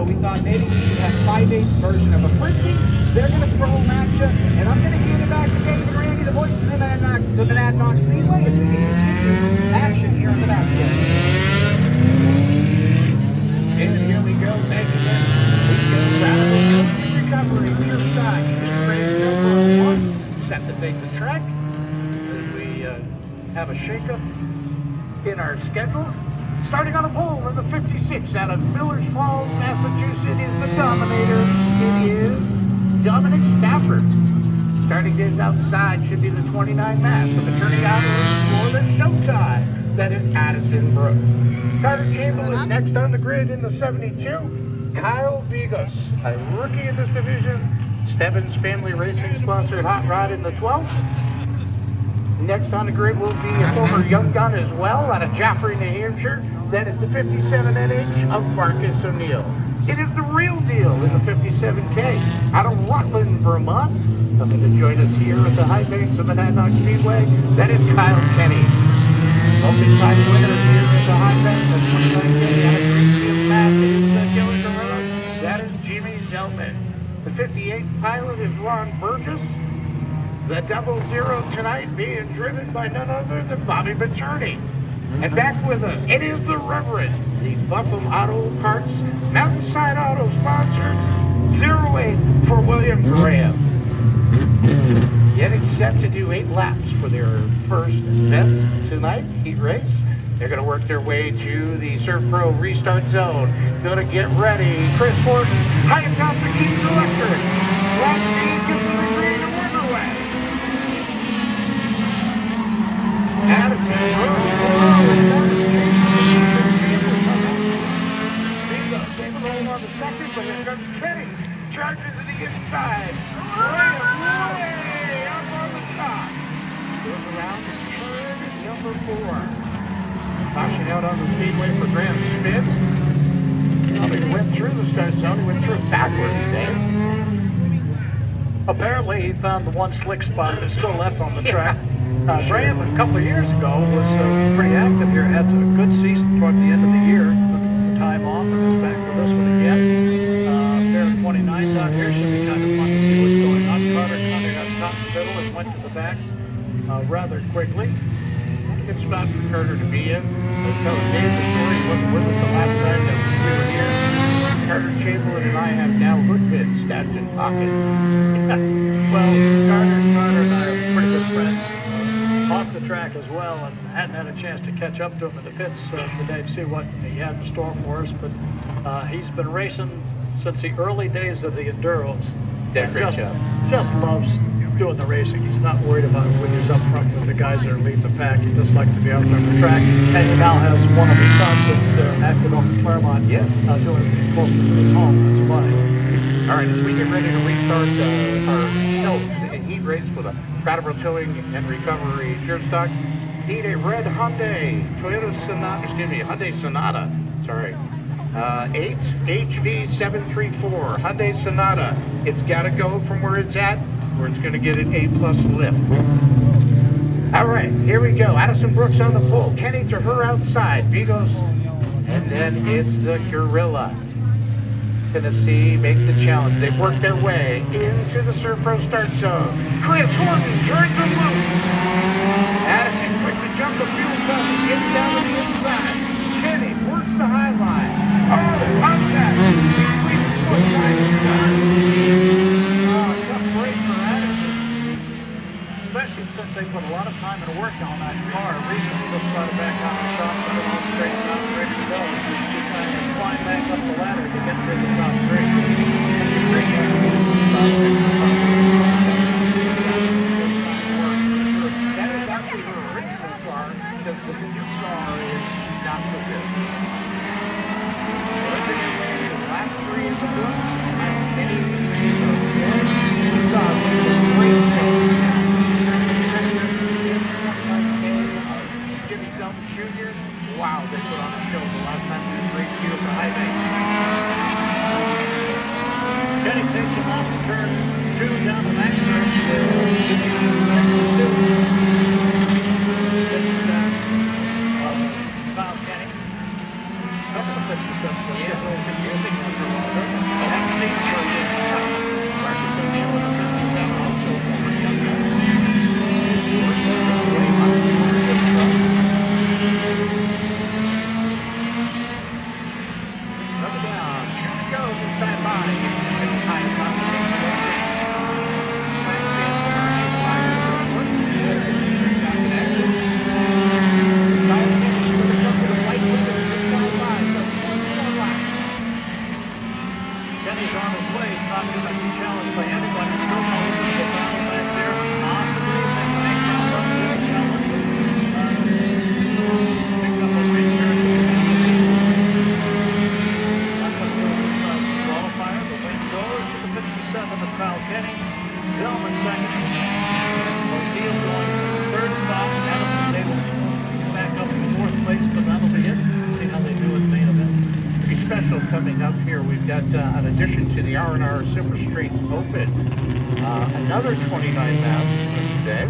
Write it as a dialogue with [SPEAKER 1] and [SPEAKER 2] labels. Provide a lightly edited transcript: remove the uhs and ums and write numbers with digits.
[SPEAKER 1] we thought maybe we should have 5/8 version of a frisbee. They're going to throw them at you, and I'm going to hand it back to Dave and Randy, the voices of the Monadnock Speedway. It's action here in the backfield. And here we go, making it. We go radical recovery, near side. Race number 1, set to take the track. As we have a shakeup in our schedule. Starting on a pole in the 56 out of Millers Falls, Massachusetts is the Dominator. It is Dominic Stafford. Starting days outside should be the 29 mass, but the turning out is more than showtime. That is Addison Brooks. Carter Cable is next on the grid in the 72. Kyle Vegas, a rookie in this division. Stebbins Family Racing sponsored Hot Rod in the 12th. Next on the grid will be a former young gun as well out of Joffrey, New Hampshire. That is the 57 NH of Marcus O'Neill. It is the real deal in the 57K out of Rutland, Vermont. Coming to join us here at the high banks of Monadnock Speedway. That is Kyle Kenny. Multi-time winner here at the high banks of 29K out of Greenfield, Mass. It is the Killer Gorilla. That is Jimmy Zelman. The 58 pilot is Ron Burgess. The 00 tonight being driven by none other than Bobby Materni. And back with us, it is the Reverend, the Buffalo Auto Parts Mountainside Auto sponsor, 08 for William Graham. Getting set to do 8 laps for their first event tonight, heat race. They're going to work their way to the Surf Pro restart zone. Going to get ready. Chris Horton, high atop the Keys Electric. Last speed gets the green to Riverway. Addison Bingo on the second, but here comes Kenny. Charges to the inside. Way up on the top. Goes around to turn number 4. Caution out on the speedway for Graham Smith. He went through the start zone, he went through it backwards today.
[SPEAKER 2] Apparently he found the one slick spot that's still left on the track. Graham, a couple of years ago, was pretty active here, had a good season toward the end of the year. Took the time off and is back with us one again. Pair of 29s out here should be kind of fun to see what's going on. Carter coming up top and middle and went to the back rather quickly.
[SPEAKER 1] Good spot for Carter to be in. Let's tell Dave the story. He wasn't with us the last time that we were here. Carter Chamberlain and I have now hood pins stashed in pockets.
[SPEAKER 2] Well, Carter and I are pretty good friends. Off the track as well, and hadn't had a chance to catch up to him in the pits today to see what he had in store for us. But he's been racing since the early days of the Enduros. Just loves doing the racing. He's not worried about when he's up front with the guys that are leading the pack. He just likes to be out there on the track. And he now has one of his sons that's active up in Claremont, doing it close to his home. That's funny.
[SPEAKER 1] All right, as we get ready to restart our heat race for the Brattleboro Towing and Recovery Pure Stock, need a red Hyundai Sonata, sorry. 8HV734 Hyundai Sonata. It's got to go from where it's at, where it's going to get an A+ lift. All right, here we go. Addison Brooks on the pole. Kenny to her outside. Vigos. And then it's the Gorilla. Tennessee makes the challenge. They've worked their way into the Surf Pro start zone. Chris Horton turns them loose. Addison quick to jump the fuel pump. Gets down to the inside. Kenny works the high line. Oh, contact. Between the foot line and start. Tough break for Addison.
[SPEAKER 2] Especially since they put a lot of time and work on that car recently. Just got it back out of the shop, put it all straight out, ready to go. Just trying to climb back up the ladder to get to the top three.
[SPEAKER 1] That is actually her original car, because the new car is not
[SPEAKER 2] Kenny's on his way. He's not going to be challenged by anybody. Still knows the battle back there. Possibly if they can make round up to the challenge. Pick up a win here at the Not going to go this qualifier. The win goes to the 57 of Kyle Kenny. Dillman second. O'Neill going third spot. Adamson's able to back up in fourth place, but that'll be it. See how they do in the main event. Pretty special coming up here. We've got an addition to the R&R Super Street Open. Another 29 laps today.